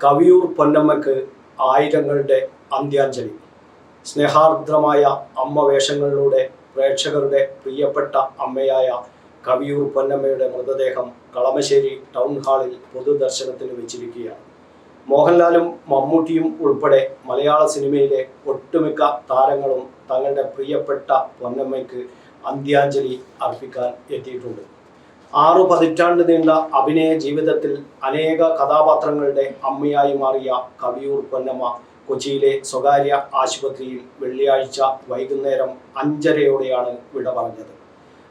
കവിയൂർ പൊന്നമ്മയ്ക്ക് ആയിരങ്ങളുടെ അന്ത്യാഞ്ജലി. സ്നേഹാർദ്രമായ അമ്മ വേഷങ്ങളിലൂടെ പ്രേക്ഷകരുടെ പ്രിയപ്പെട്ട അമ്മയായ കവിയൂർ പൊന്നമ്മയുടെ മൃതദേഹം കളമശ്ശേരി ടൗൺ ഹാളിൽ പൊതുദർശനത്തിന് വെച്ചിരിക്കുകയാണ്. മോഹൻലാലും മമ്മൂട്ടിയും ഉൾപ്പെടെ മലയാള സിനിമയിലെ ഒട്ടുമിക്ക താരങ്ങളും തങ്ങളുടെ പ്രിയപ്പെട്ട പൊന്നമ്മയ്ക്ക് അന്ത്യാഞ്ജലി അർപ്പിക്കാൻ എത്തിയിട്ടുണ്ട്. 6 പതിറ്റാണ്ട് നീണ്ട അഭിനയ ജീവിതത്തിൽ അനേക കഥാപാത്രങ്ങളുടെ അമ്മയായി മാറിയ കവിയൂർ പൊന്നമ്മ കൊച്ചിയിലെ സ്വകാര്യ ആശുപത്രിയിൽ വെള്ളിയാഴ്ച വൈകുന്നേരം 5:30-യോടെയാണ് വിട പറഞ്ഞത്.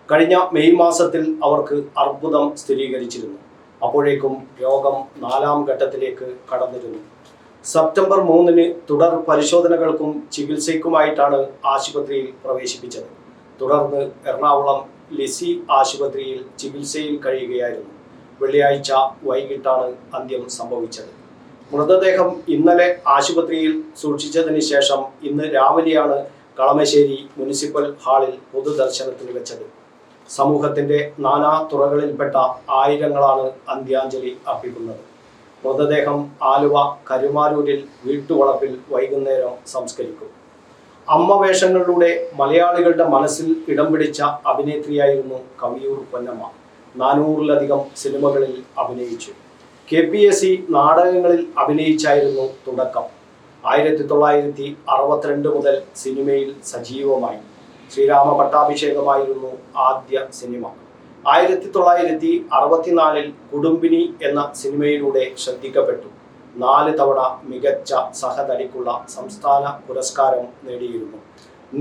കഴിഞ്ഞ മെയ് മാസത്തിൽ അവർക്ക് അർബുദം സ്ഥിരീകരിച്ചിരുന്നു. അപ്പോഴേക്കും രോഗം 4ാം ഘട്ടത്തിലേക്ക് കടന്നിരുന്നു. സെപ്റ്റംബർ 3-ന് തുടർ പരിശോധനകൾക്കും ചികിത്സയ്ക്കുമായിട്ടാണ് ആശുപത്രിയിൽ പ്രവേശിപ്പിച്ചത്. തുടർന്ന് എറണാകുളം ലിസി ആശുപത്രിയിൽ ചികിത്സയിൽ കഴിയുകയായിരുന്നു. വെള്ളിയാഴ്ച വൈകിട്ടാണ് അന്ത്യം സംഭവിച്ചത്. മൃതദേഹം ഇന്നലെ ആശുപത്രിയിൽ സൂക്ഷിച്ചതിന് ശേഷം ഇന്ന് രാവിലെയാണ് കളമശ്ശേരി മുനിസിപ്പൽ ഹാളിൽ പൊതുദർശനത്തിന് വെച്ചത്. സമൂഹത്തിന്റെ നാനാ തുറകളിൽപ്പെട്ട ആയിരങ്ങളാണ് അന്ത്യാഞ്ജലി അർപ്പിക്കുന്നത്. മൃതദേഹം ആലുവ കരുമാരൂരിൽ വീട്ടുവളപ്പിൽ വൈകുന്നേരം സംസ്കരിക്കും. അമ്മ വേഷങ്ങളിലൂടെ മലയാളികളുടെ മനസ്സിൽ ഇടം പിടിച്ച അഭിനേത്രിയായിരുന്നു കവിയൂർ പൊന്നമ്മ. 400-ലധികം സിനിമകളിൽ അഭിനയിച്ചു. KPSC നാടകങ്ങളിൽ അഭിനയിച്ചായിരുന്നു തുടക്കം. 1962 മുതൽ സിനിമയിൽ സജീവമായി. ശ്രീരാമ പട്ടാഭിഷേകമായിരുന്നു ആദ്യ സിനിമ. 1964-ൽ കുടുംബിനി എന്ന സിനിമയിലൂടെ ശ്രദ്ധിക്കപ്പെട്ടു. 4 തവണ മികച്ച സഹനടിക്കുള്ള സംസ്ഥാന പുരസ്കാരം നേടിയിരുന്നു.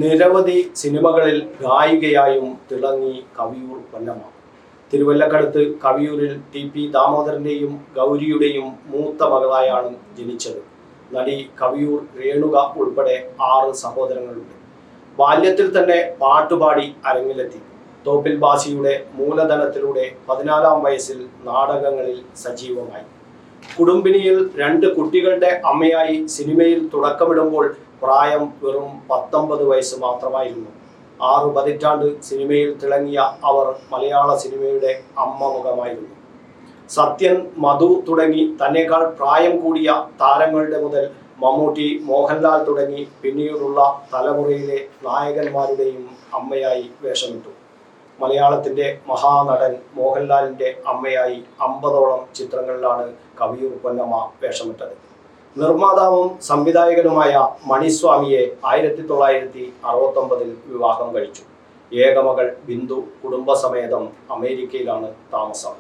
നിരവധി സിനിമകളിൽ ഗായികയായും തിളങ്ങി കവിയൂർ പൊന്നമ്മ. തിരുവല്ലക്കടുത്ത് കവിയൂരിൽ TP ദാമോദരന്റെയും ഗൗരിയുടെയും മൂത്ത മകളായാണ് ജനിച്ചത്. നടി കവിയൂർ രേണുക ഉൾപ്പെടെ 6 സഹോദരങ്ങളുണ്ട്. ബാല്യത്തിൽ തന്നെ പാട്ടുപാടി അരങ്ങിലെത്തി. തോപ്പിൽ ബാസിയുടെ മൂലധനത്തിലൂടെ 14-ാം വയസ്സിൽ നാടകങ്ങളിൽ സജീവമായി. കുടുംബിനിയിൽ 2 കുട്ടികളുടെ അമ്മയായി സിനിമയിൽ തുടക്കമിടുമ്പോൾ പ്രായം വെറും 19 വയസ്സ് മാത്രമായിരുന്നു. 6 പതിറ്റാണ്ട് സിനിമയിൽ തിളങ്ങിയ അവർ മലയാള സിനിമയുടെ അമ്മ മുഖമായിരുന്നു. സത്യൻ, മധു തുടങ്ങി തന്നെക്കാൾ പ്രായം കൂടിയ താരങ്ങളുടെ മുതൽ മമ്മൂട്ടി, മോഹൻലാൽ തുടങ്ങി പിന്നീടുള്ള തലമുറയിലെ നായകന്മാരുടെയും അമ്മയായി വേഷമിട്ടു. മലയാളത്തിന്റെ മഹാനടൻ മോഹൻലാലിന്റെ അമ്മയായി 50ഓളം ചിത്രങ്ങളിലാണ് കവിയൂർ പൊന്നമ്മ വേഷമിട്ടത്. നിർമ്മാതാവും സംവിധായകനുമായ മണിസ്വാമിയെ 1969-ൽ വിവാഹം കഴിച്ചു. ഏകമകൾ ബിന്ദു കുടുംബസമേതം അമേരിക്കയിലാണ് താമസം.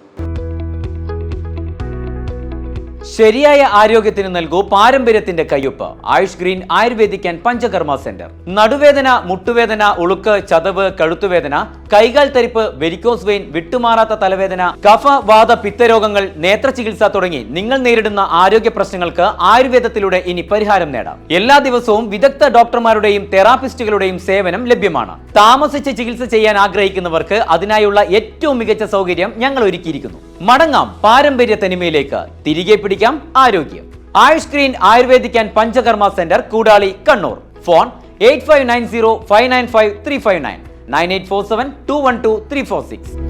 ശരിയായ ആരോഗ്യത്തിന് നൽകൂ പാരമ്പര്യത്തിന്റെ കയ്യൊപ്പ്. Ayush green ayurvedic and panchakarma centre. നടുവേദന, മുട്ടുവേദന, ഉളുക്ക്, ചതവ്, കഴുത്തുവേദന, കൈകാൽ തരിപ്പ്, വെരിക്കോസ് വെയിൻ, വിട്ടുമാറാത്ത തലവേദന, കഫ, വാത, പിത്തരോഗങ്ങൾ, നേത്ര ചികിത്സ തുടങ്ങി നിങ്ങൾ നേരിടുന്ന ആരോഗ്യ പ്രശ്നങ്ങൾക്ക് ആയുർവേദത്തിലൂടെ ഇനി പരിഹാരം നേടാം. എല്ലാ ദിവസവും വിദഗ്ധ ഡോക്ടർമാരുടെയും തെറാപ്പിസ്റ്റുകളുടെയും സേവനം ലഭ്യമാണ്. താമസിച്ച് ചികിത്സ ചെയ്യാൻ ആഗ്രഹിക്കുന്നവർക്ക് അതിനായുള്ള ഏറ്റവും മികച്ച സൗകര്യം ഞങ്ങൾ ഒരുക്കിയിരിക്കുന്നു. മടങ്ങാം പാരമ്പര്യ തനിമയിലേക്ക്. തിരികെ പിടിക്കാം ആരോഗ്യം. Ayush green ayurvedic and panchakarma centre, Koodali, Kannur. Phone 8590595359 9847212346.